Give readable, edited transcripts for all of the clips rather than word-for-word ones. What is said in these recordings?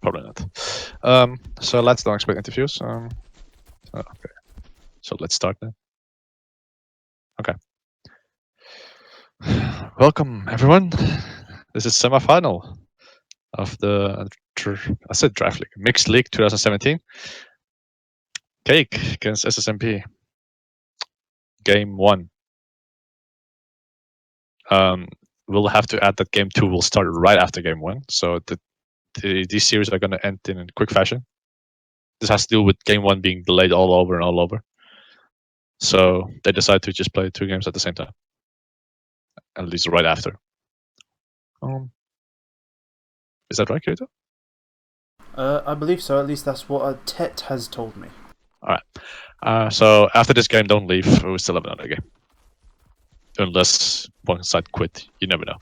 probably not. So let's don't expect interviews. Okay. So let's start then. Okay. Welcome everyone. This is semi-final of the Draft League, Mixed League 2017. Cake against SsmB. Game 1. We'll have to add that Game 2 will start right after Game 1. So these series are going to end in a quick fashion. This has to do with Game 1 being delayed all over and all over. So they decided to just play 2 games at the same time. At least right after. Is that right, Kirito? I believe so. At least that's what Tet has told me. Alright. So after this game, don't leave. We still have another game. Unless one side quit. You never know.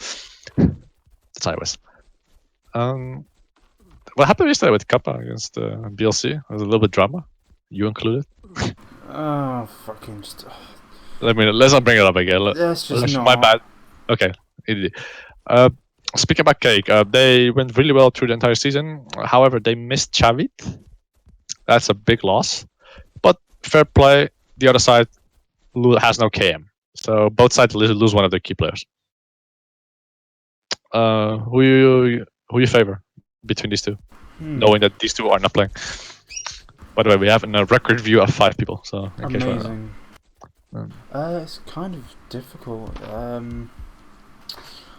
That's how it was. What happened yesterday with Kappa against BLC? There was a little bit drama. You included. Oh, fucking just... Let's not bring it up again. That's just not... My bad. Okay. Speaking about Cake, they went really well through the entire season. However, they missed Chavit. That's a big loss. But fair play, the other side has no KM. So both sides lose one of their key players. Who you favor between these two? Knowing that these two are not playing. By the way, we have a record view of 5 people. So amazing. It's kind of difficult.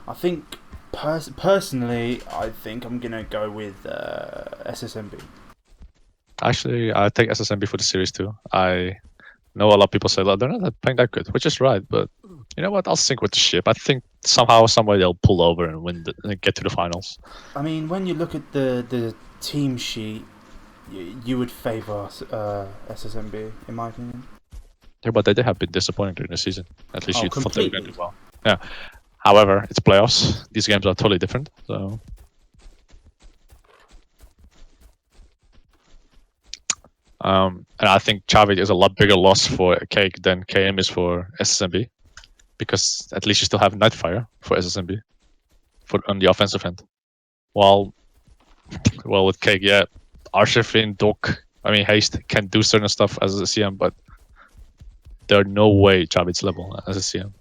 I think personally, I think I'm gonna go with SsmB. Actually, I take SsmB for the series too. I know a lot of people say that they're not playing that good, which is right. But you know what? I'll sink with the ship. I think somehow, someway they'll pull over and win and get to the finals. I mean, when you look at the team sheet, you would favor SsmB, in my opinion. Yeah, but they have been disappointing during the season. At least you thought they were going to do well. Yeah. However, it's playoffs. These games are totally different. So. And I think Chavit is a lot bigger loss for Cake than KM is for SsmB, because at least you still have Nightfire for SsmB on the offensive end. Well, with Cake, yeah, Arshifin, Doc, Haste can do certain stuff as a CM, but there's no way Chavit's level as a CM.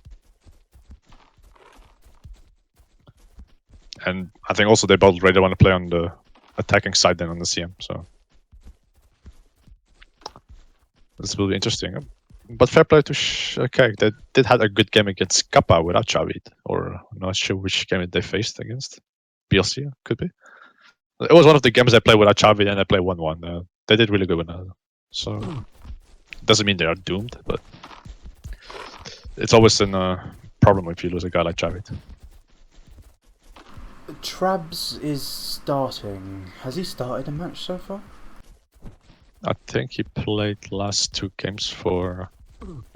And I think also they both really want to play on the attacking side than on the CM, so this will be interesting. But fair play to Cake. They did have a good game against Kappa without Chavit, or I'm not sure which game they faced against. BLC, could be. It was one of the games they played without Chavit and they played 1-1. They did really good with that. So it doesn't mean they are doomed, but it's always a problem if you lose a guy like Chavit. Trabs is starting. Has he started a match so far? I think he played last 2 games for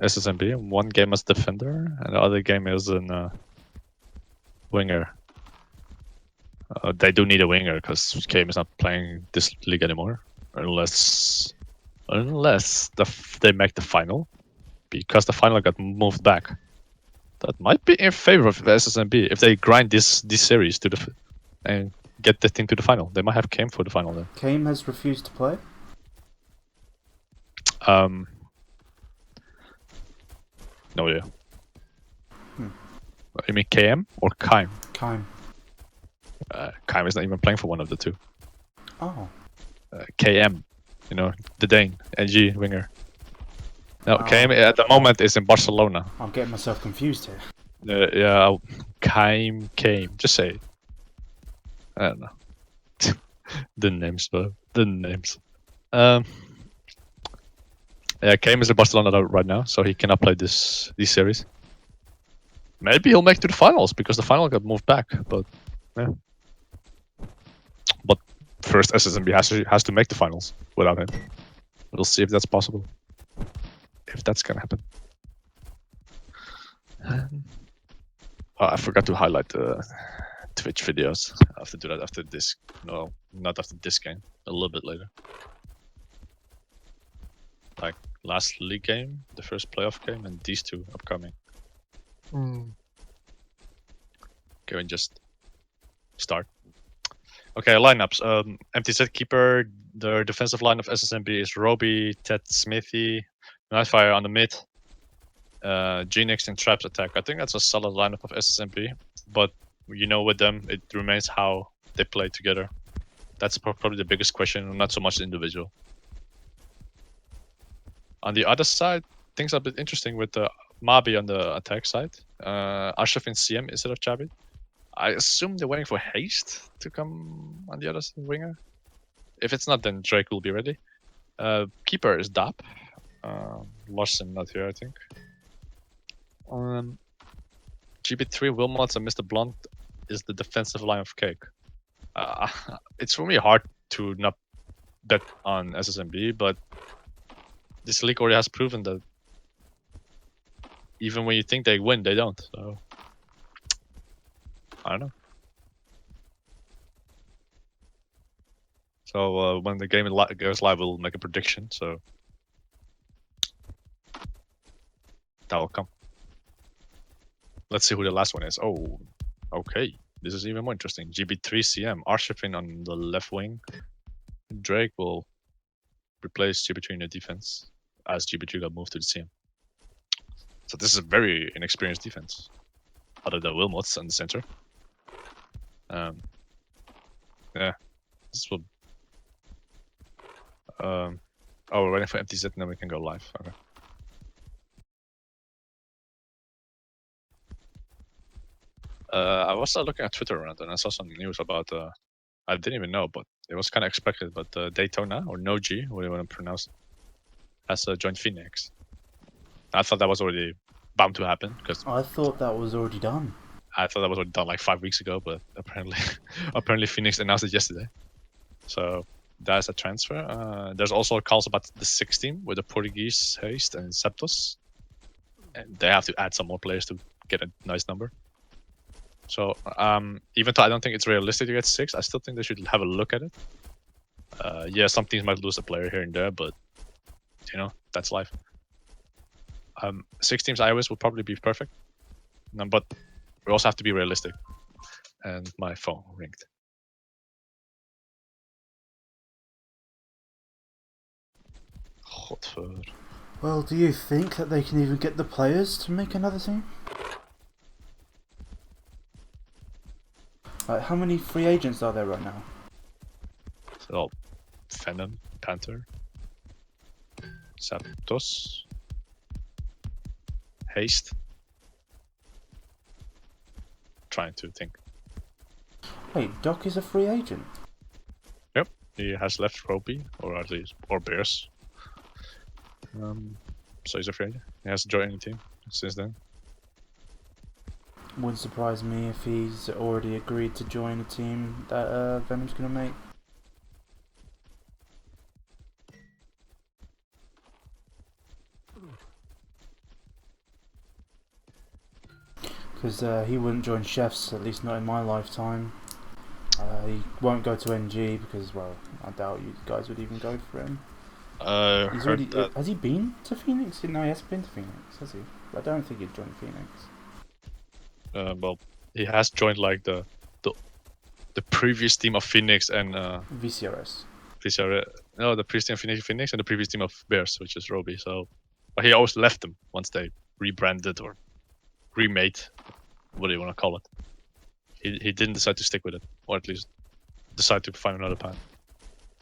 SsmB. 1 game as defender, and the other game as a winger. They do need a winger because KM is not playing this league anymore, unless they make the final, because the final got moved back. That might be in favor of SsmB if they grind this series to and get the thing to the final. They might have KM for the final then. KM has refused to play? No idea. You mean KM or Kaim? Kaim. Kaim is not even playing for one of the 2. Oh. KM, the Dane, NG winger. No, KM at the moment is in Barcelona. I'm getting myself confused here. Yeah, Kaim came. Just say it. I don't know. The names, bro. The names. Yeah, Kaim is in Barcelona right now, so he cannot play this series. Maybe he'll make to the finals because the final got moved back. But yeah. But first, SsmB has to make the finals without him. We'll see if that's possible. If that's gonna happen. I forgot to highlight the Twitch videos. I have to do that after this. No, not after this game. A little bit later. Like last league game, the first playoff game, and these 2 upcoming. Okay, and just start. Okay, lineups. MTZ keeper. The defensive line of SsMB is Roby, Ted Smithy, Nightfire on the mid, Genix and Traps attack. I think that's a solid lineup of SsMB, but you know, with them, it remains how they play together. That's probably the biggest question, not so much the individual. On the other side, things are a bit interesting with Mabi on the attack side. Ashraf in CM instead of Chabit. I assume they're waiting for Haste to come on the other winger. If it's not, then Drake will be ready. Keeper is Dap. Larson not here, I think. GB3, Wilmots, and Mr. Blunt is the defensive line of Cake. It's for me hard to not bet on SsMB, but this league already has proven that even when you think they win, they don't. So I don't know. So when the game goes live, we'll make a prediction. So that will come. Let's see who the last one is. Oh, okay. This is even more interesting. GB3 CM, Arshifin on the left wing. Drake will replace GB3 in the defense as GB3 got moved to the CM. So this is a very inexperienced defense, other than Wilmots in the center. Yeah, this will. Oh, we're waiting for MTZ and then we can go live. Okay. I was looking at Twitter around and I saw some news about. I didn't even know, but it was kind of expected. But Daytona or Noji, what do you want to pronounce it, has joined Phoenix. I thought that was already bound to happen because I thought that was already done. I thought that was already done like 5 weeks ago, but apparently Phoenix announced it yesterday. So that's a transfer. There's also calls about the 6 team with the Portuguese Haste and Septos, and they have to add some more players to get a nice number. So even though I don't think it's realistic to get 6, I still think they should have a look at it. Yeah, some teams might lose a player here and there, but you know, that's life. 6 teams iOS would probably be perfect, but we also have to be realistic. And my phone ringed. Godver. Well, do you think that they can even get the players to make another team? How many free agents are there right now? So, Venom, Panther, Zapdos, Haste. Trying to think. Wait, Doc is a free agent? Yep, he has left Roby, or at least, or Bears. So he's a free agent. He hasn't joined any team since then. Wouldn't surprise me if he's already agreed to join a team that Venom's gonna make. Because he wouldn't join Chefs, at least not in my lifetime. He won't go to NG because, well, I doubt you guys would even go for him. He's already. Has he been to Phoenix? No, he hasn't been to Phoenix, has he? I don't think he'd join Phoenix. Well, he has joined like the previous team of Phoenix and VCRS. No, the previous team of Phoenix and the previous team of Bears, which is Roby. So, but he always left them once they rebranded or remade, what do you want to call it. He didn't decide to stick with it, or at least decide to find another path.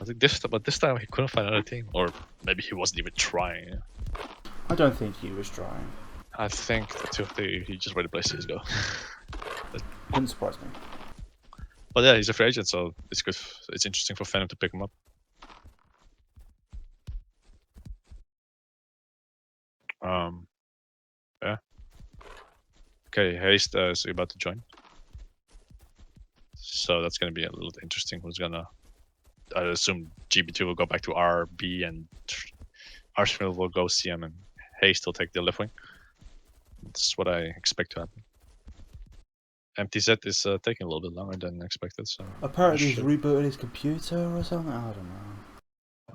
I think this time he couldn't find another team, or maybe he wasn't even trying. Yeah. I don't think he was trying. I think that he just ready to play CSGO. Wouldn't surprise me. But yeah, he's a free agent, so it's good. It's interesting for Venom to pick him up. Yeah. Okay, Haste is about to join. So that's gonna be a little interesting. Who's gonna? I assume GB2 will go back to RB and Arsenal will go CM and Haste will take the left wing. That's what I expect to happen. MTZ is taking a little bit longer than expected. So apparently he's rebooted his computer or something. I don't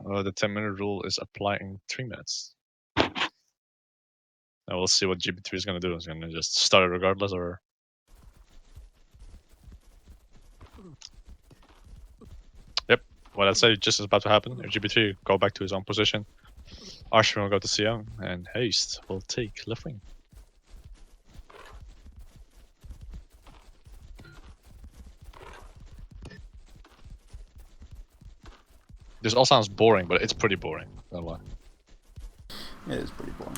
know. The 10-minute rule is applied in 3 minutes. And we'll see what GB3 is gonna do. Is gonna just start it regardless, or What I say just is about to happen. GB3 go back to his own position. Arshvin will go to CM, and Haste will take left wing. This all sounds boring, but it's pretty boring. Don't lie. It is pretty boring.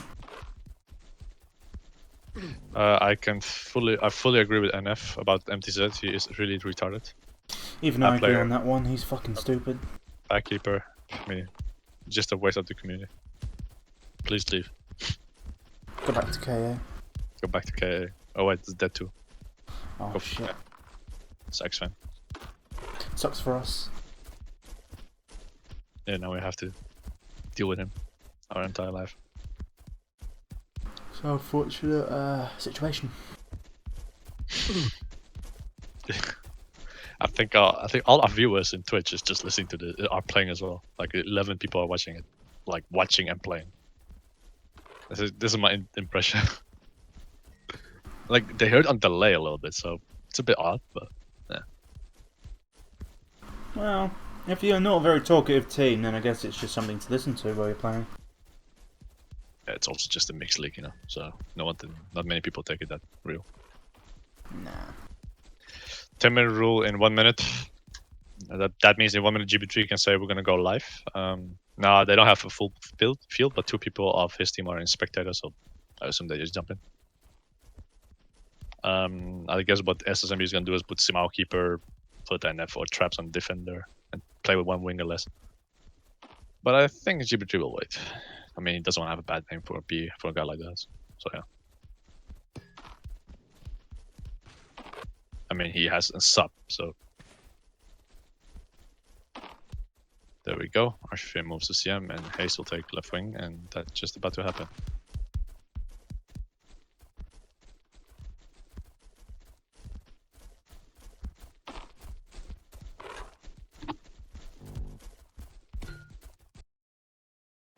I fully agree with NF about MTZ. He is really retarded. Even though I agree on that one, he's fucking stupid. Backkeeper, I mean, just a waste of the community. Please leave. Go back to KA. Go back to KA. Oh wait, it's dead too. Oh Go shit. It's X-Fan. Sucks for us. Yeah, now we have to deal with him our entire life. So unfortunate situation. I think all our viewers in Twitch is just listening to are playing as well. Like 11 people are watching it, like watching and playing. This is my impression. Like they heard on delay a little bit, so it's a bit odd, but yeah. Well, if you're not a very talkative team, then I guess it's just something to listen to while you're playing. Yeah, it's also just a mixed league, you know. So not many people take it that real. Nah. 10-minute rule in 1 minute. That means in 1 minute GB3 can say we're gonna go live. Now they don't have a full field, but 2 people of his team are in spectators, so I assume they just jump in. I guess what SsmB is gonna do is put Simao keeper, put NF or traps on defender, and play with 1 winger less. But I think GB3 will wait. I mean, he doesn't want to have a bad name for a guy like that. So yeah. I mean, he has a sub, so there we go. Arshvin moves to CM, and Hayes will take left wing, and that's just about to happen.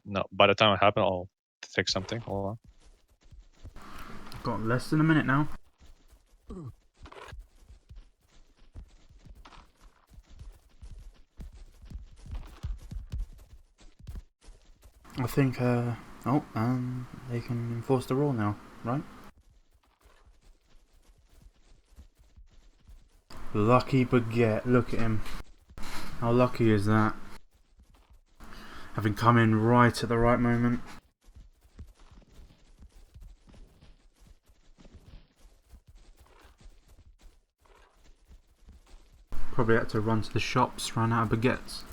No, by the time it happens, I'll take something. Hold on. Got less than a minute now. I think, they can enforce the rule now, right? Lucky Baguette, look at him. How lucky is that? Having come in right at the right moment. Probably had to run to the shops, run out of baguettes.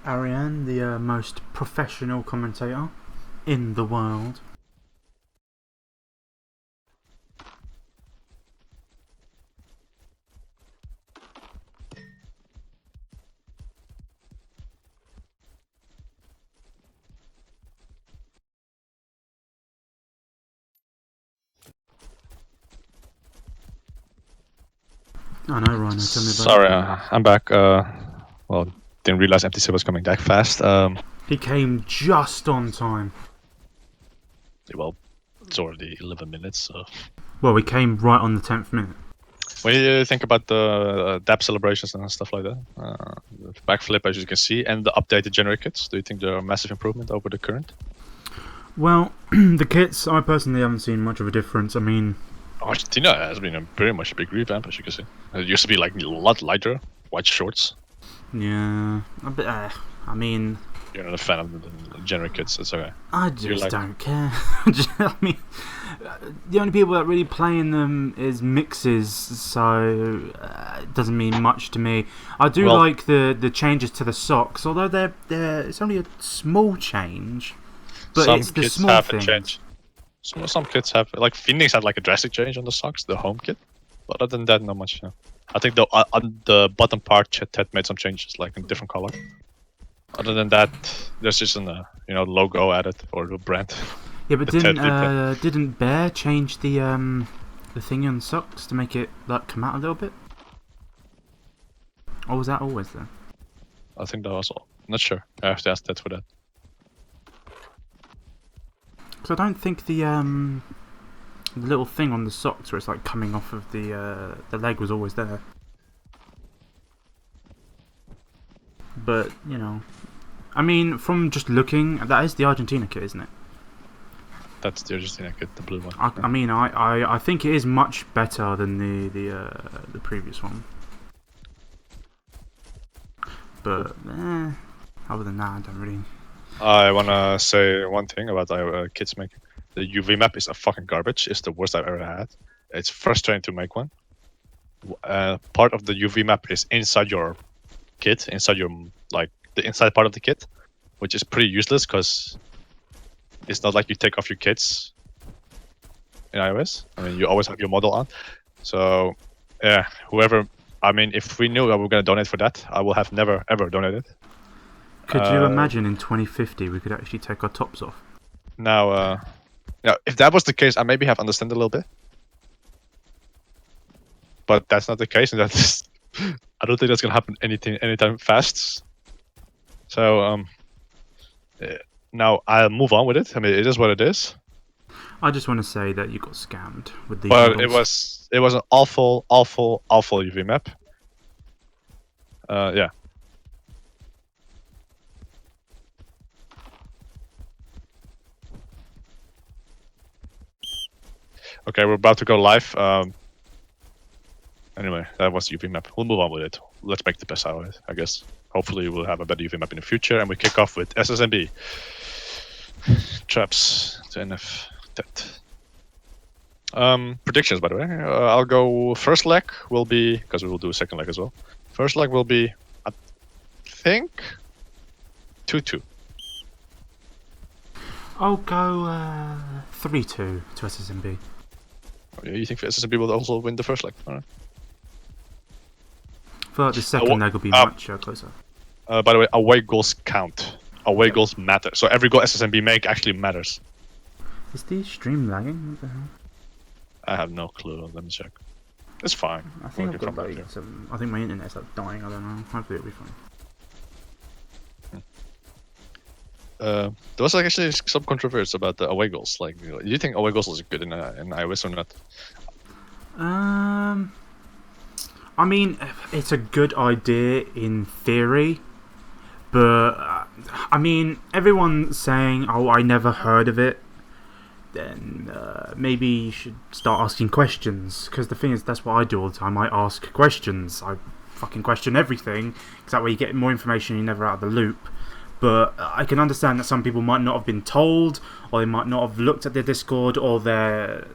Ariane, the most professional commentator in the world. I know, Rhino, tell me about Sorry, I'm back. Well, didn't realize MTC was coming back fast. He came just on time. Well, it's already 11 minutes, so... Well, we came right on the 10th minute. What do you think about the DAP celebrations and stuff like that? The backflip, as you can see, and the updated generic kits. Do you think they're a massive improvement over the current? Well, the kits, I personally haven't seen much of a difference. I mean... Argentina has been very much a big revamp, as you can see. It used to be like a lot lighter, white shorts. Yeah, a bit, I mean... You're not a fan of the generic kits, it's okay. I just don't care. I mean, the only people that really play in them is mixes, so it doesn't mean much to me. I do like the changes to the socks, although it's only a small change, but it's the small things. Some kits have, like Phoenix had like a drastic change on the socks, the home kit. But other than that, not much. Yeah. I think on the bottom part, Chet made some changes, like in different color. Other than that, there's just an logo added or the brand. Yeah, but didn't Bear change the thing on socks to make it like come out a little bit? Or was that always there? I think that was all. Not sure. I have to ask that for that. Because I don't think the little thing on the socks where it's like coming off of the leg was always there. But I mean, from just looking, that is the Argentina kit, isn't it? That's the Argentina kit, the blue one. I mean, I think it is much better than the previous one. But other than that, I don't really. I wanna say one thing about our kits making. The UV map is a fucking garbage. It's the worst I've ever had. It's frustrating to make one. Part of the UV map is inside your kit, inside your the inside part of the kit, which is pretty useless because it's not like you take off your kits in iOS. I mean, you always have your model on. So yeah, whoever. I mean, if we knew that we were gonna donate for that, I will have never ever donated. Could you imagine in 2050 we could actually take our tops off? Now, if that was the case, I maybe have understood a little bit. But that's not the case, and that's I don't think that's gonna happen anytime fast. So now I'll move on with it. I mean, it is what it is. I just want to say that you got scammed with these. But models. it was an awful UV map. Yeah. Okay, we're about to go live. Anyway, that was the UV map. We'll move on with it. Let's make the best out of it, I guess. Hopefully we'll have a better UV map in the future, and we kick off with SsMB. Traps to NF that. Predictions, by the way. I'll go first leg will be, because we will do a second leg as well. First leg will be, I think, 2-2. I'll go 3-2 to SsMB. Oh, yeah, you think SsMB will also win the first leg? All right. I feel like the second leg will be much closer. By the way, away goals count. Away goals matter. So every goal SsMB make actually matters. Is the stream lagging? What the hell? I have no clue. Let me check. It's fine. I think I've got like I think my internet's like dying. I don't know. Hopefully it'll be fine. There was like actually some controversy about the away goals. Like, do you think away goals is good in iOS or not? I mean, it's a good idea in theory, but I mean, everyone's saying, "Oh, I never heard of it." Then maybe you should start asking questions. Because the thing is, that's what I do all the time. I ask questions. I fucking question everything. Because that way you get more information. You're never out of the loop. But I can understand that some people might not have been told, or they might not have looked at their Discord, or their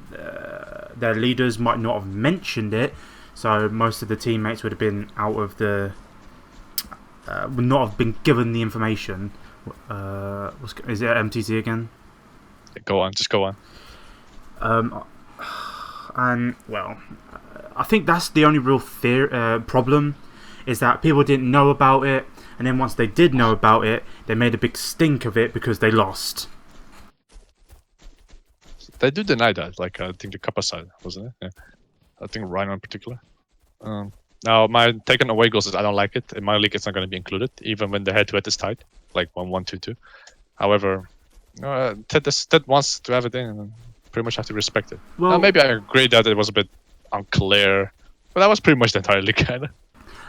leaders might not have mentioned it. So most of the teammates would have been out of the, would not have been given the information. Is it MTC again? Go on, just go on. And well, I think that's the only real problem, is that people didn't know about it. And then once they did know about it, they made a big stink of it because they lost. They do deny that. Like, I think the Kappa side, wasn't it? Yeah. I think Rhino in particular. Now, my take on away goals is I don't like it. In my league, it's not going to be included, even when the head-to-head is tight, like 1-1, 2-2. However, Ted wants to have it in, and pretty much have to respect it. Well, now, maybe I agree that it was a bit unclear, but that was pretty much the entire league, kind of.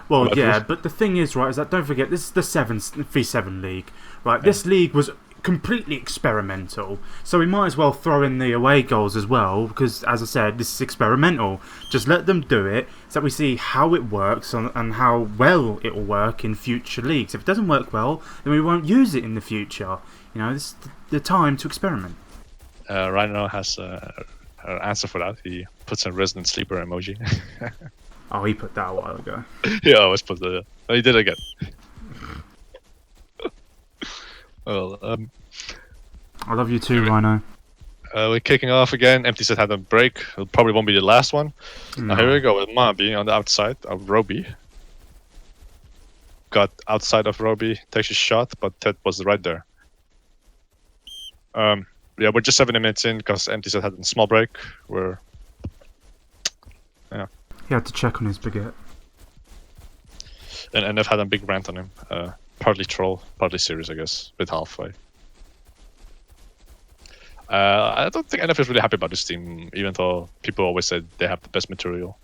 Well, yeah, but the thing is, right, is that don't forget, this is the 3-7 league, right? Yeah. This league was completely experimental, so we might as well throw in the away goals as well, because, as I said, this is experimental. Just let them do it, so that we see how it works and how well it will work in future leagues. If it doesn't work well, then we won't use it in the future. You know, this is the time to experiment. Rhino has an answer for that. He puts a resident sleeper emoji. Oh, he put that a while ago. Yeah, I always put that. Oh, he did it again. Well, I love you too, Rhino. We're kicking off again. Empty set had a break. It probably won't be the last one. No. Now here we go with Mabi on the outside of Roby. Got outside of Roby, takes a shot, but Ted was right there. Yeah, we're just 7 minutes in because Empty set had a small break. He had to check on his baguette. And NF had a big rant on him. Partly troll, partly serious, I guess. Bit halfway. I don't think NF is really happy about this team, even though people always said they have the best material.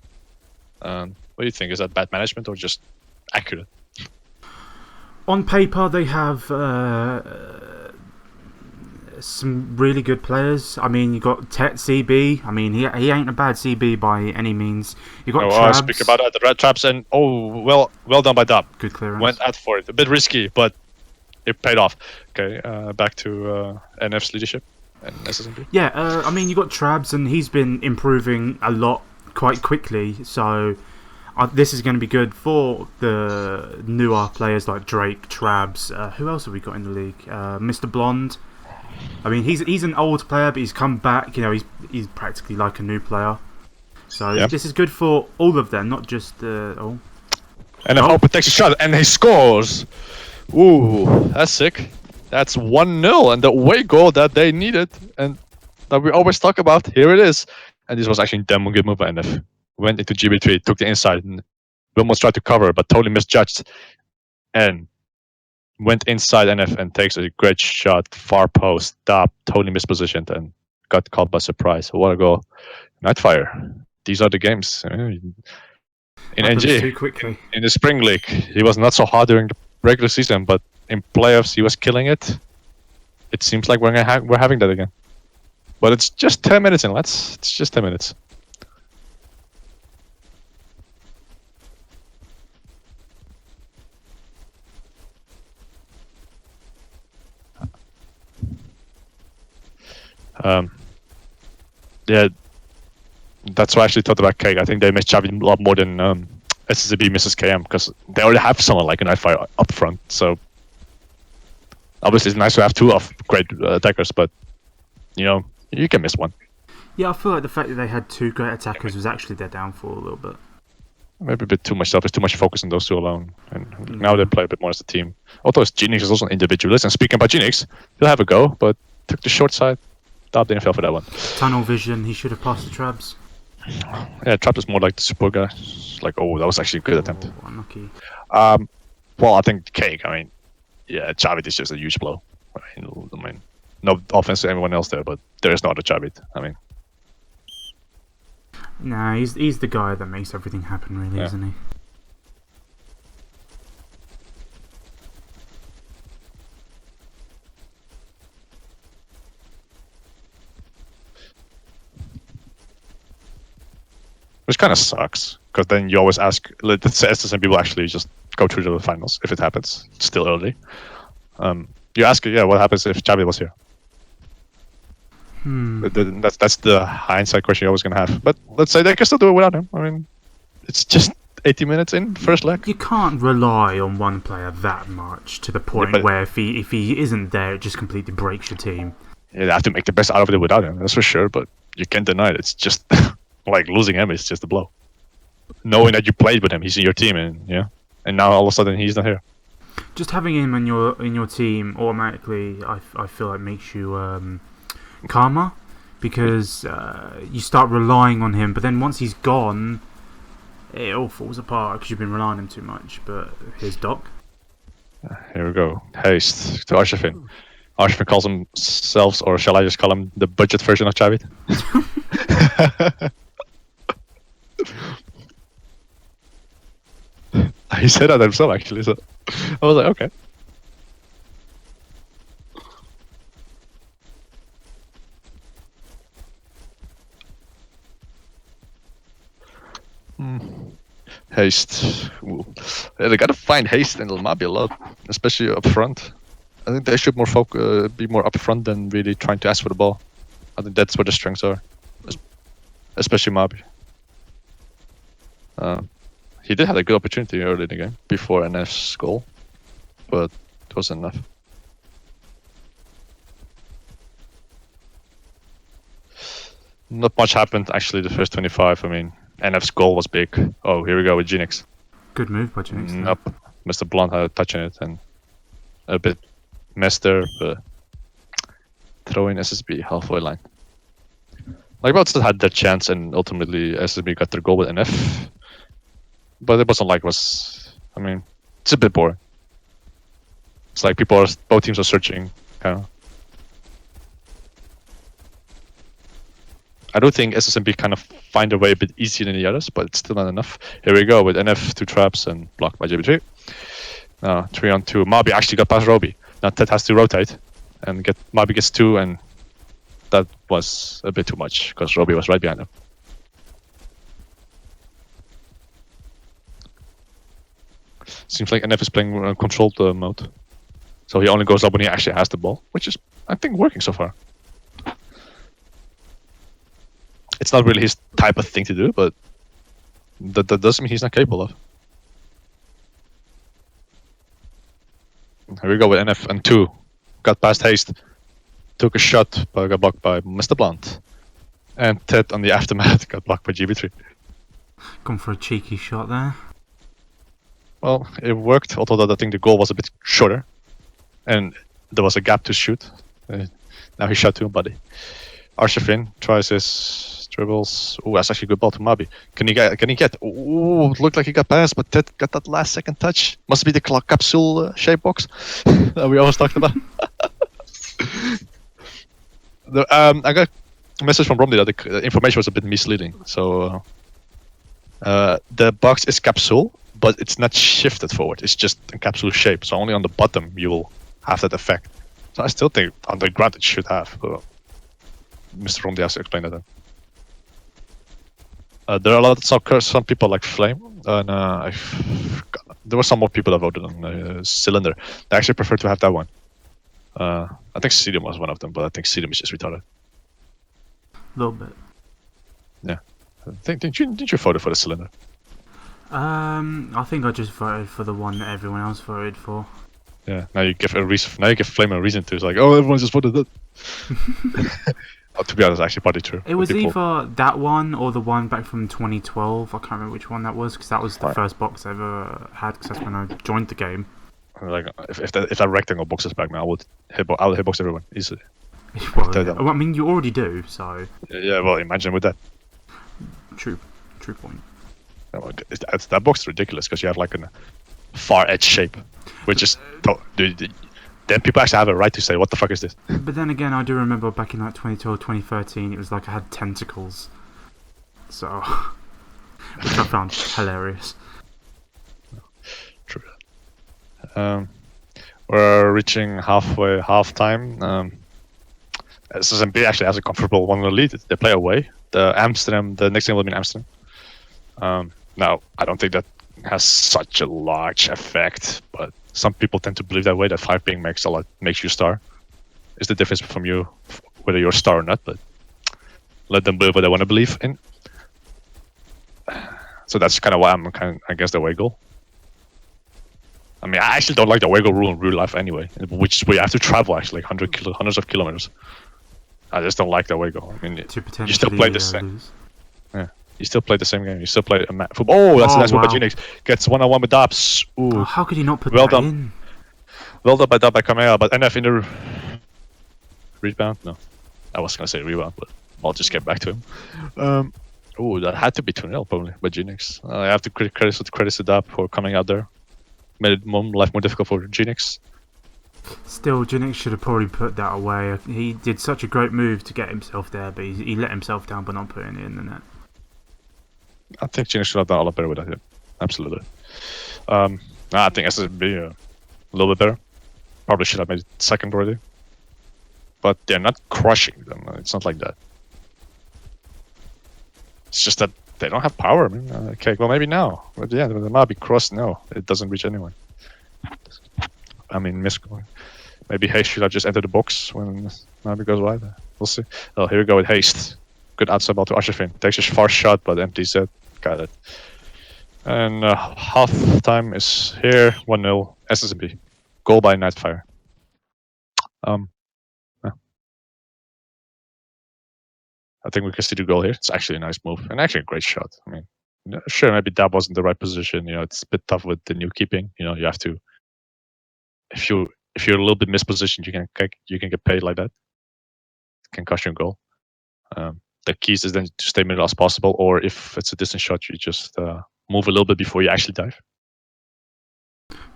What do you think? Is that bad management or just accurate? On paper, they have some really good players. I mean, you got SsmB. I mean, he ain't a bad CB by any means. You got Trabs. I'll speak about that. The red traps and well done by Dub. Good clearance. Went out for it. A bit risky, but it paid off. Okay, back to NF's leadership and SsMB. Yeah, I mean, you got Trabs, and he's been improving a lot quite quickly. So this is going to be good for the newer players like Drake, Trabs. Who else have we got in the league? Mr. Blonde. I mean, he's an old player, but he's come back. You know, he's practically like a new player. So yeah. This is good for all of them, not just And Hope takes a shot and he scores. Ooh, that's sick. That's 1-0 and the away goal that they needed and that we always talk about. Here it is. And this was actually a damn good move by NF. Went into GB3, took the inside, and almost tried to cover, but totally misjudged. And went inside NF and takes a great shot, far post, top, totally mispositioned, and got caught by surprise. What a goal. Nightfire. These are the games. In NG, too quickly. In the Spring League, he was not so hard during the regular season, but in playoffs, he was killing it. It seems like we're having that again. But it's just 10 minutes in, It's just 10 minutes. Yeah, that's why I actually thought about Cake. I think they miss Chavi a lot more than SsB misses KM because they already have someone like a Nightfire up front. So obviously it's nice to have two of great attackers, but you know you can miss one. Yeah, I feel like the fact that they had two great attackers was actually their downfall a little bit. Maybe a bit too much selfish, too much focus on those two alone, and now they play a bit more as a team. Although Genix is also an individualist, and speaking about Genix, he'll have a go, but took the short side. Dab didn't fail for that one. Tunnel vision, he should have passed the Trabs. Yeah, Trap is more like the support guy. It's like, oh, that was actually a good attempt. Unlucky. Well, I think Cake. I mean, yeah, Chavit is just a huge blow. I mean, no offense to anyone else there, but there is no other Chavit. I mean, nah, he's the guy that makes everything happen, really, isn't he? Which kind of sucks, because then you always ask, let's say SsMB will actually just go through to the finals if it happens. It's still early. You ask, yeah, what happens if Chavi was here? That's the hindsight question you're always going to have. But let's say they can still do it without him. I mean, it's just 80 minutes in, first leg. You can't rely on one player that much to the point where if he isn't there, it just completely breaks your team. You have to make the best out of it without him, that's for sure, but you can't deny it. It's just... like losing him is just a blow. Knowing that you played with him, he's in your team, and now all of a sudden he's not here. Just having him in your team automatically, I feel like makes you calmer because you start relying on him. But then once he's gone, it all falls apart because you've been relying on him too much. But here's Doc. Here we go. Haste to Arshafin. Arshafin calls himself, or shall I just call him the budget version of Chavit? He said that himself actually, so I was like, okay. Haste. Ooh. Yeah, they gotta find Haste and Lmabi a lot, especially up front. I think they should be more up front than really trying to ask for the ball. I think that's where the strengths are, especially Mabi. He did have a good opportunity early in the game before NF's goal, but it wasn't enough. Not much happened actually the first 25. I mean, NF's goal was big. Oh, here we go with Genix. Good move by Genix. Nope. Mr. Blunt had a touch in it and a bit messed there, but throwing SsB halfway line. Like both still had their chance, and ultimately SsB got their goal with NF. But it wasn't like I mean, it's a bit boring. It's like both teams are searching, kind of. I do think SsMB kind of find their way a bit easier than the others, but it's still not enough. Here we go with NF, 2 traps and blocked by JB3. Now 3-on-2. Mabi actually got past Roby. Now Ted has to rotate and Mabi gets 2, and that was a bit too much because Roby was right behind him. Seems like NF is playing controlled mode. So he only goes up when he actually has the ball, which is, I think, working so far. It's not really his type of thing to do, but that doesn't mean he's not capable of. Here we go with NF and 2. Got past Haste. Took a shot, but got blocked by Mr. Blunt. And Ted on the aftermath got blocked by GB3. Gone for a cheeky shot there. Well, it worked, although I think the goal was a bit shorter. And there was a gap to shoot. Now he shot to him, buddy. Arshafin tries his dribbles. Oh, that's actually a good ball to Mabi. Can he get? Oh, it looked like he got past, but Ted got that last second touch. Must be the capsule shape box that we always talked about. I got a message from Romney that the information was a bit misleading. So the box is capsule, but it's not shifted forward. It's just a capsule shape. So only on the bottom you will have that effect. So I still think on the ground it should have. Mr. Romney has to explain that then. There are a lot of some people like Flame, and there were some more people that voted on Cylinder. They actually prefer to have that one. I think Sedum was one of them, but I think Sedum is just retarded. A little bit. Yeah. Did you vote for the Cylinder? I think I just voted for the one that everyone else voted for. Yeah. Now you give Flame a reason to. It's like, oh, everyone just voted that. To be honest, actually, probably true. It was either that one or the one back from 2012. I can't remember which one that was because that was the first box I ever had. Because that's when I joined the game. Like, if that rectangle box is back now, I would hitbox everyone easily. Well, I mean, you already do, so. Yeah, well, imagine with that. True point. That box is ridiculous because you have like a far edge shape, which is then people actually have a right to say, what the fuck is this? But then again, I do remember back in like 2012, 2013, it was like I had tentacles. So, which I found hilarious. True. We're reaching halftime. SsMB actually has a comfortable 1-0 lead. They play away. The next game will be in Amsterdam. Now, I don't think that has such a large effect, but some people tend to believe that way, that 5 ping makes you star. Is the difference from you whether you're a star or not, but let them believe what they want to believe in. So that's kind of why I'm kind of against the away goal. I mean, I actually don't like the away goal rule in real life anyway, which is where you have to travel actually like hundreds of kilometers. I just don't like the away goal. I mean, you still play the same. Yeah, you still play the same game. You still play a football. Oh, that's a nice one by Genix. Gets 1-on-1 with Dabs. Ooh. Oh, how could he not put that in? Well done by Dab by Kamea, but NF in the rebound. No, I was gonna say rebound, but I'll just get back to him. Oh, that had to be 2-0 probably by Genix. I have to credit to Dab for coming out there. Made it life more difficult for Genix. Still, Genix should have probably put that away. He did such a great move to get himself there, but he let himself down by not putting it in the net. I think Genix should have done a lot better with that. Yeah. Absolutely. I think SsMB a little bit better. Probably should have made it second already. But they're not crushing them. It's not like that. It's just that they don't have power. I mean, okay, well maybe now. But yeah, the Mabi cross, no, it doesn't reach anyone. I mean, maybe Haste should have just entered the box when Mabi goes wide. We'll see. Oh, here we go with Haste. Good outside ball to Arshafin. Takes a far shot, but empties it. Got it. And half time is here. 1-0 SsMB. Goal by Nightfire. I think we can see the goal here. It's actually a nice move and actually a great shot. I mean, sure, maybe that wasn't the right position. It's a bit tough with the new keeping. You have to, if you're a little bit mispositioned, you can get paid like that. It can cost you a goal. The keys is then to stay middle as possible, or if it's a distant shot, you just move a little bit before you actually dive.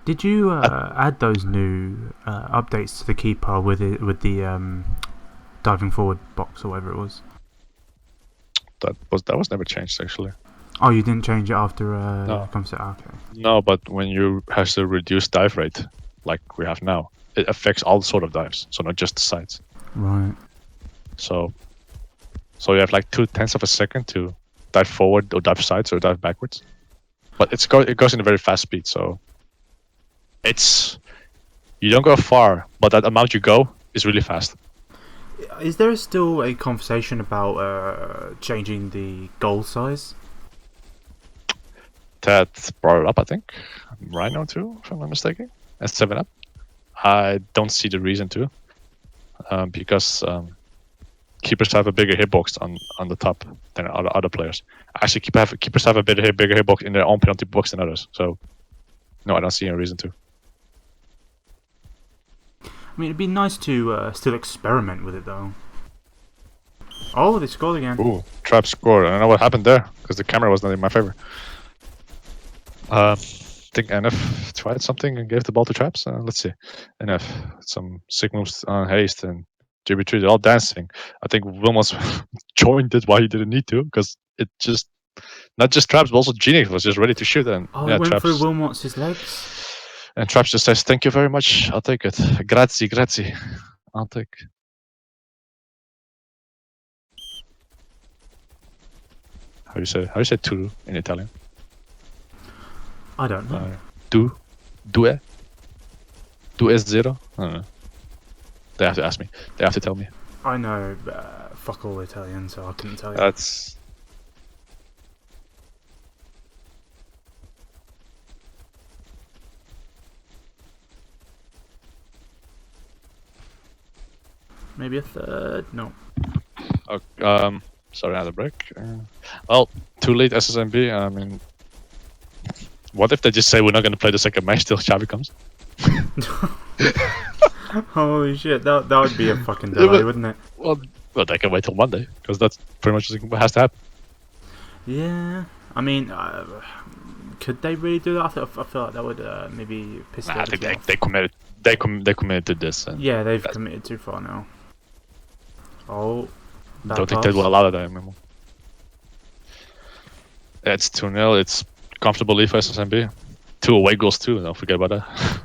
Did you add those new updates to the keeper with the diving forward box or whatever it was? That was never changed actually. Oh, you didn't change it after No. Okay. No, but when you have the reduced dive rate, like we have now, it affects all sort of dives, so not just the sides. Right. So you have like 0.2 of a second to dive forward or dive sides or dive backwards, but it goes in a very fast speed. So you don't go far, but that amount you go is really fast. Is there still a conversation about changing the goal size? That brought it up, I think. Rhino too, if I'm not mistaken. And 7-Up. I don't see the reason to, because keepers have a bigger hitbox on the top than other players. Actually, keepers have a bigger hitbox in their own penalty box than others. So, no, I don't see any reason to. I mean, it'd be nice to still experiment with it, though. Oh, they scored again. Ooh, Trap scored. I don't know what happened there, because the camera was not in my favor. I think NF tried something and gave the ball to Traps. Let's see. NF, some sick moves on Haste and JB3, they're all dancing. I think Wilmots joined it while he didn't need to, because it just, not just Traps, but also Genix was just ready to shoot. And it went Traps, through Wilmots' legs. And Traps just says, "Thank you very much. I'll take it. Grazie. I'll take." How you say tu in Italian? I don't know. Due es zero? I don't know. They have to ask me. They have to tell me. I know fuck all Italian, so I couldn't tell you. That's... Maybe a third? No. Okay, sorry, I had a break. Well, too late SsmB. I mean, what if they just say we're not going to play the second match till Xavi comes? Holy shit, that would be a fucking delay, wouldn't it? Well, they can wait till Monday, because that's pretty much what has to happen. Yeah, I mean, could they really do that? I feel like that would maybe piss them off. I think they committed to this. Yeah, they've committed too far now. Oh, don't think they will allow that anymore. It's 2-0. It's comfortable lead for SsmB. 2 away goals too. Don't forget about that.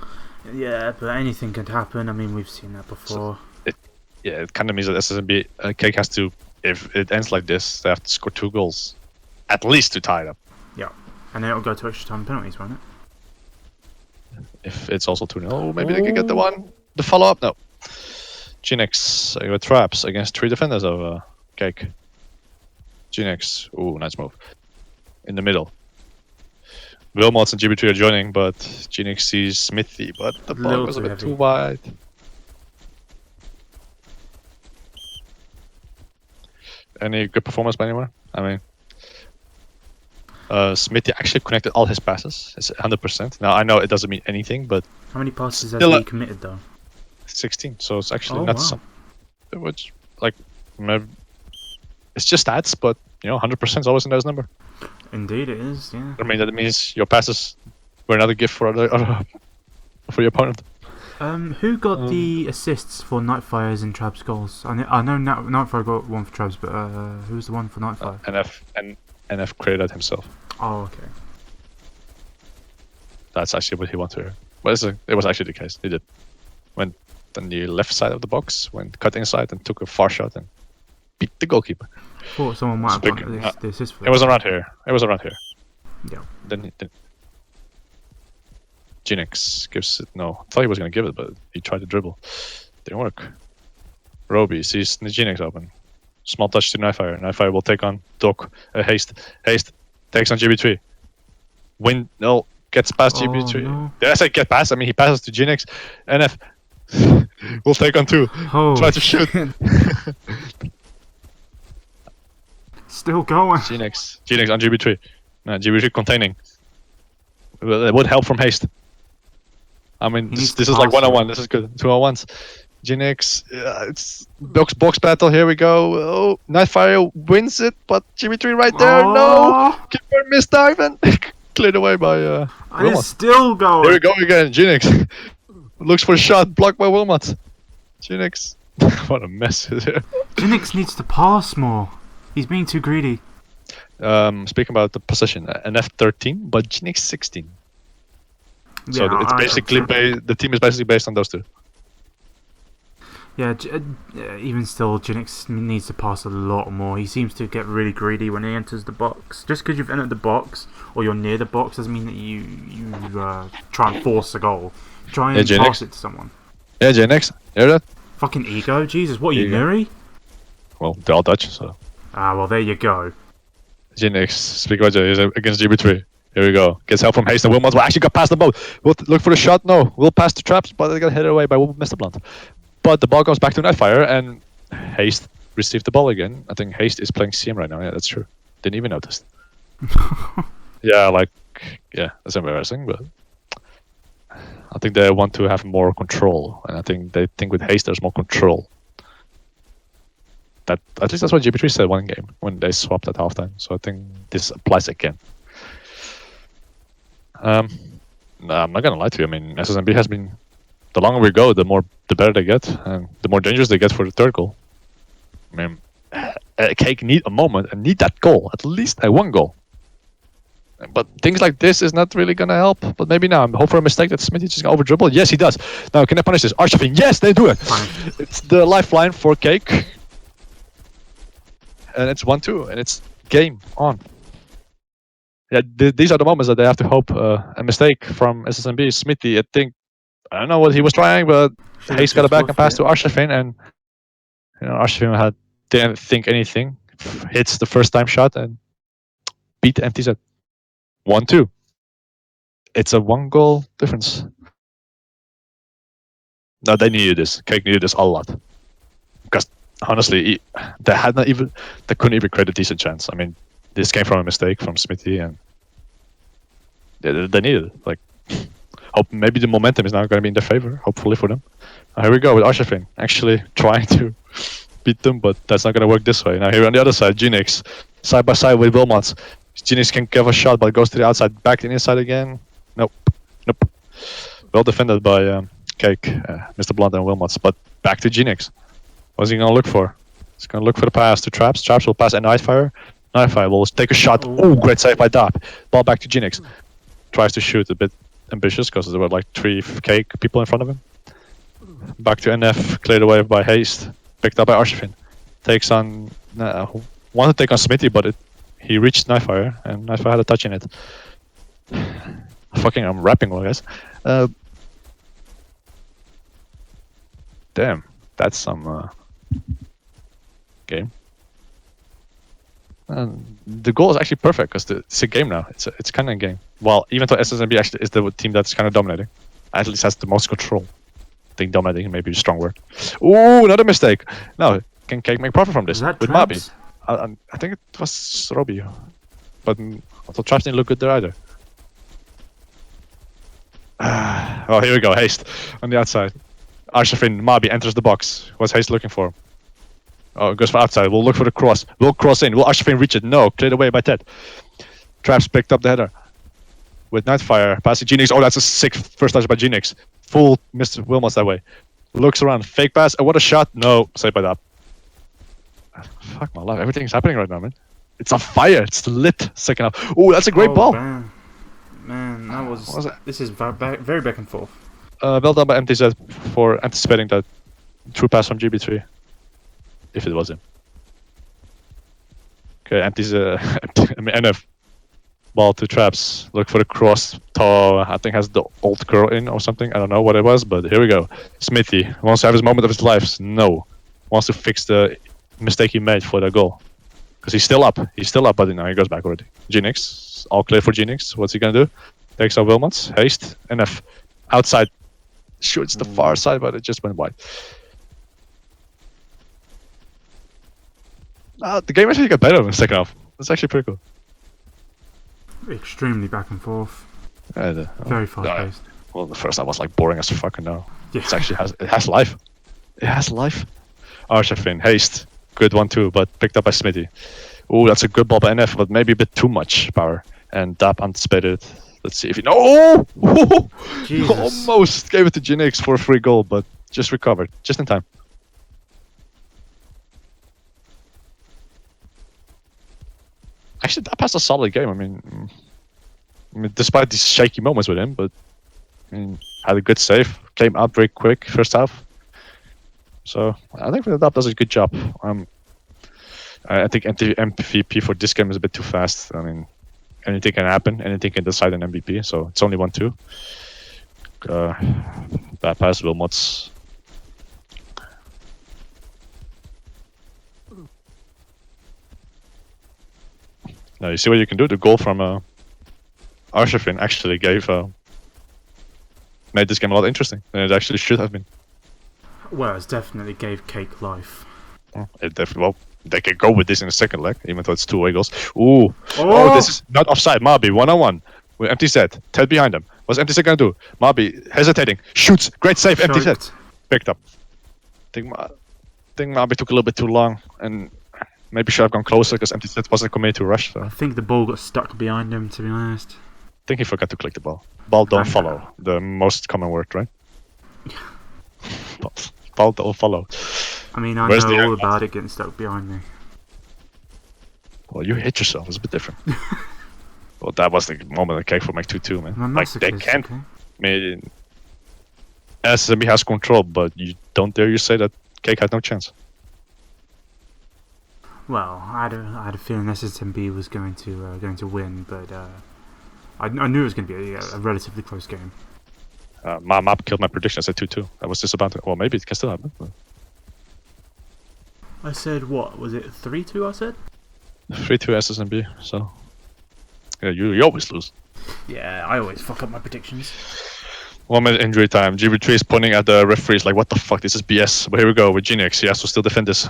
Yeah, but anything could happen. I mean, we've seen that before. It kind of means that SsmB Cake has to, if it ends like this, they have to score 2 goals, at least to tie it up. Yeah, and then it'll go to extra time penalties, won't it? If it's also 2-0, maybe they can get the follow up. No. Genix with Traps against 3 defenders of Cake. Genix, ooh, nice move. In the middle. Wilmots and GB3 are joining, but Genix sees Smithy, but the ball was a bit too wide. Any good performance by anyone? I mean, Smithy actually connected all his passes. It's 100%. Now, I know it doesn't mean anything, but... How many passes has he committed, though? 16, so it's actually not some... Which, like, maybe, it's just stats, but, 100% is always a nice number. Indeed it is, yeah. I mean, that means your passes were another gift for for your opponent. Who got the assists for Nightfire's and Trab's goals? I know Nightfire got one for Trab's, but who was the one for Nightfire? NF created that himself. Oh, okay. That's actually what he wanted to hear. But it was actually the case. He did. Went on the left side of the box, went cut inside and took a far shot and beat the goalkeeper. I thought someone might have got the assist for that. It was around here. Yeah. Then Genix gives it. No, I thought he was going to give it, but he tried to dribble. Didn't work. Roby sees Genix open. Small touch to Nightfire. Nightfire will take on Doc. Haste. Haste takes on GB3. Gets past GB3. No. Did I say get past? I mean, he passes to Genix. NF will take on 2. Oh, try to shoot. still going. Genix on GB3. GB3 containing. It would help from haste. I mean, this is like 1-on-1. This is good. 2-on-1s. Genix, it's box battle. Here we go. Oh, Nightfire wins it, but GB3 right there. No! Keeper missed dive and cleared away by and it's still going. Here we go again. Genix looks for a shot, blocked by Wilmot. Genix, what a mess is here. Genix needs to pass more. He's being too greedy. Speaking about the position, NF 13, but Genix 16. So it's basically the team is basically based on those two. Yeah, even still, Genix needs to pass a lot more. He seems to get really greedy when he enters the box. Just because you've entered the box or you're near the box doesn't mean that you try and force a goal. Try and pass it to someone. Yeah, Genix, hear that? Fucking ego, Jesus! What are you, Nuri? Well, they're all Dutch, so. Ah, well, there you go. Genix, speak about it, against GB3. Here we go. Gets help from Haste and Wilmot. Actually got past the boat. We'll look for the shot. No, we'll pass the traps, but they got headed away by Mr. Blunt. But the ball goes back to Nightfire, and Haste received the ball again. I think Haste is playing CM right now. Yeah, that's true. Didn't even notice. Yeah, that's embarrassing, but I think they want to have more control, and I think they think with Haste there's more control. At least that's what GB3 said one game when they swapped at halftime. So I think this applies again. I'm not gonna lie to you. I mean, SsmB has been. The longer we go, the better they get, and the more dangerous they get for the third goal. I mean, Cake need a moment and need that goal, at least one goal. But things like this is not really gonna help. But maybe now, I hope for a mistake that Smithy just gonna over dribble. Yes, he does. Now, can I punish this? Archiving. Yes, they do it. It's the lifeline for Cake, and it's 1-2, and it's game on. Yeah, these are the moments that they have to hope a mistake from SsmB. Smithy, I don't know what he was trying, but Hayes got a back and pass to Archivin, and Archivin didn't think anything. Hits the first time shot and beat MTZ. 1-2. It's a 1-goal difference. No, they needed this. Cake needed this a lot. Because honestly, they couldn't even create a decent chance. I mean, this came from a mistake from Smithy, and they needed it. Hope maybe the momentum is now going to be in their favor, hopefully for them. Here we go with Archivin, actually trying to beat them, but that's not going to work this way. Now here on the other side, Genix, side by side with Wilmot. Genix can give a shot, but goes to the outside, back to the inside again. Nope. Well defended by Cake, Mr. Blunt and Wilmot, but back to Genix. What's he going to look for? He's going to look for the pass to Traps. Traps will pass at Nightfire. Nightfire will take a shot. Oh, great save by Dap. Ball back to Genix. Tries to shoot a bit ambitious because there were like 3 Cake people in front of him. Back to NF, cleared away by Haste. Picked up by Archivin. Takes on... wanted to take on Smithy, but he reached Nightfire, and Nightfire had a touch in it. I'm rapping, well, guys. Damn, that's some game. And the goal is actually perfect because it's a game now. It's kind of a game. Well, even though SsmB actually is the team that's kind of dominating, at least has the most control. I think dominating may be a strong word. Ooh, another mistake. No, can Cake make profit from this? With Mabi. I think it was Robbie, but I thought Traps didn't look good there either. Oh, here we go. Haste on the outside. Archivin, Mabi enters the box. What's Haste looking for? Oh, it goes for outside. We'll look for the cross. We'll cross in. Will Archivin reach it? No. Cleared away by Ted. Traps picked up the header. With Nightfire. Passing Genix. Oh, that's a sick first touch by Genix. Full Mr. Wilmots that way. Looks around. Fake pass. Oh, what a shot. No. Saved by that. Fuck my life. Everything's happening right now, man. It's on fire. It's lit. Second half. Oh, that's a great ball. Man, that was this is very back and forth. Well done by MTZ for anticipating that true pass from GB3. If it was him. Okay, NF. Ball to Traps. Look for the cross. Thaw, I think has the old curl in or something. I don't know what it was, but here we go. Smithy wants to have his moment of his life. No. Wants to fix the mistake he made for that goal. Because he's still up. But now he goes back already. Genix. All clear for Genix. What's he gonna do? Takes out Wilmots. Haste. NF. Outside. Shoots the far side, but it just went wide. The game actually got better in the second half. That's actually pretty cool. Extremely back and forth. Very fast paced. Well, the first half was like boring as fuck now. Yeah. It actually has life. It has life. Arshafin, haste. Good one too, but picked up by Smitty. Oh, that's a good ball by NF, but maybe a bit too much power. And Dap anticipated. Let's see if he... Oh! Almost gave it to Jinx for a free goal, but just recovered. Just in time. Actually, Dap has a solid game. I mean, despite these shaky moments with him, but had a good save. Came out very quick first half. So I think Dap does a good job. I think MVP for this game is a bit too fast. I mean, anything can happen. Anything can decide an MVP. So it's only 1-2. Bad pass, Wilmots. Now you see what you can do. The goal from Arshafin actually made this game a lot interesting than it actually should have been. Well, it definitely gave Cake life. It definitely. Well, they can go with this in the second leg, even though it's 2 away goals. Ooh! Oh, this is not offside. Mabi 1-on-1 with empty set. Ted behind him. What's empty set gonna do? Mabi hesitating, shoots. Great save. Empty set. Picked up. I think Mabi took a little bit too long, and maybe should have gone closer because empty set wasn't committed to rush. So. I think the ball got stuck behind him, to be honest. I think he forgot to click the ball. Ball don't follow. The most common word, right? Ball don't follow. I mean, I know all about it getting stuck behind me. Well, you hit yourself. It's a bit different. Well, that was the moment of Cake for make 2-2, man. Like, they can't. I mean, SsmB has control, but you don't dare you say that Cake had no chance. Well, I had a feeling SsmB was going to win, but I knew it was going to be a relatively close game. My map killed my prediction. I said 2-2. I was just about to... Well, maybe it can still happen. But... I said what? Was it 3-2? I said 3-2 SsmB. So yeah, you always lose. Yeah, I always fuck up my predictions. 1 minute injury time. GB3 is pointing at the referees like, what the fuck? This is BS. But here we go with Jinx. He has to still defend this.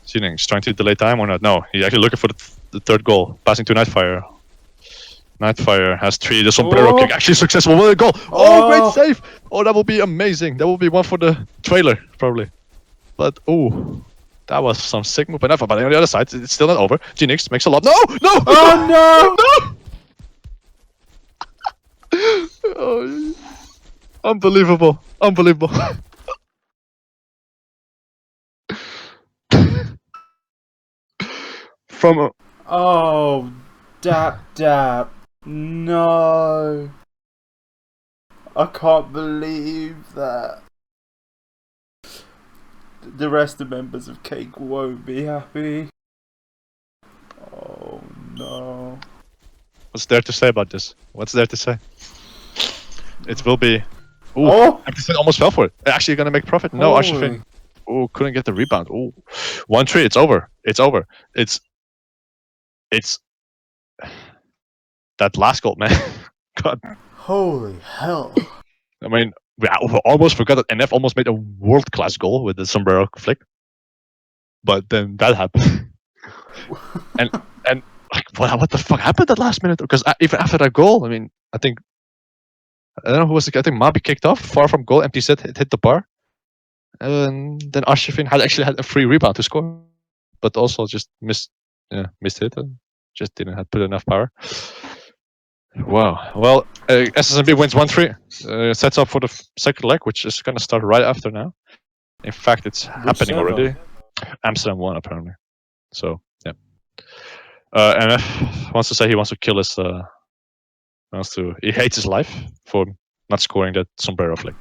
Jinx trying to delay time or not? No, he's actually looking for the third goal. Passing to Nightfire. Nightfire has 3. The sombrero kick actually successful. What a goal! Oh, great save! Oh, that will be amazing. That will be one for the trailer, probably. But, oh, that was some sick move. But on the other side, it's still not over. Jinx makes a lot. No! No! Oh, no! Oh, unbelievable. Unbelievable. From a... Oh, Dap. No. I can't believe that. The rest of the members of Cake won't be happy. Oh no. What's there to say about this? What's there to say? It will be... Ooh, Empty almost fell for it. Actually gonna make profit? No, Arshafin. Oh, couldn't get the rebound. Oh, 1-3, it's over. It's over. It's... That last goal, man. God. Holy hell. I mean, we almost forgot that NF almost made a world-class goal with the sombrero flick. But then that happened. and like, what the fuck happened that last minute? Because even after that goal, I mean, I don't know who was the guy. I think Mabi kicked off, far from goal, empty set, hit the bar. And then Arshafin actually had a free rebound to score. But also just missed hit. Just didn't have put enough power. Wow. Well, SsmB wins 1-3. Sets up for the second leg, which is going to start right after now. In fact, it's happening already. Amsterdam won, apparently. So, yeah. NF wants to say he wants to kill his... he hates his life for not scoring that sombrero flick.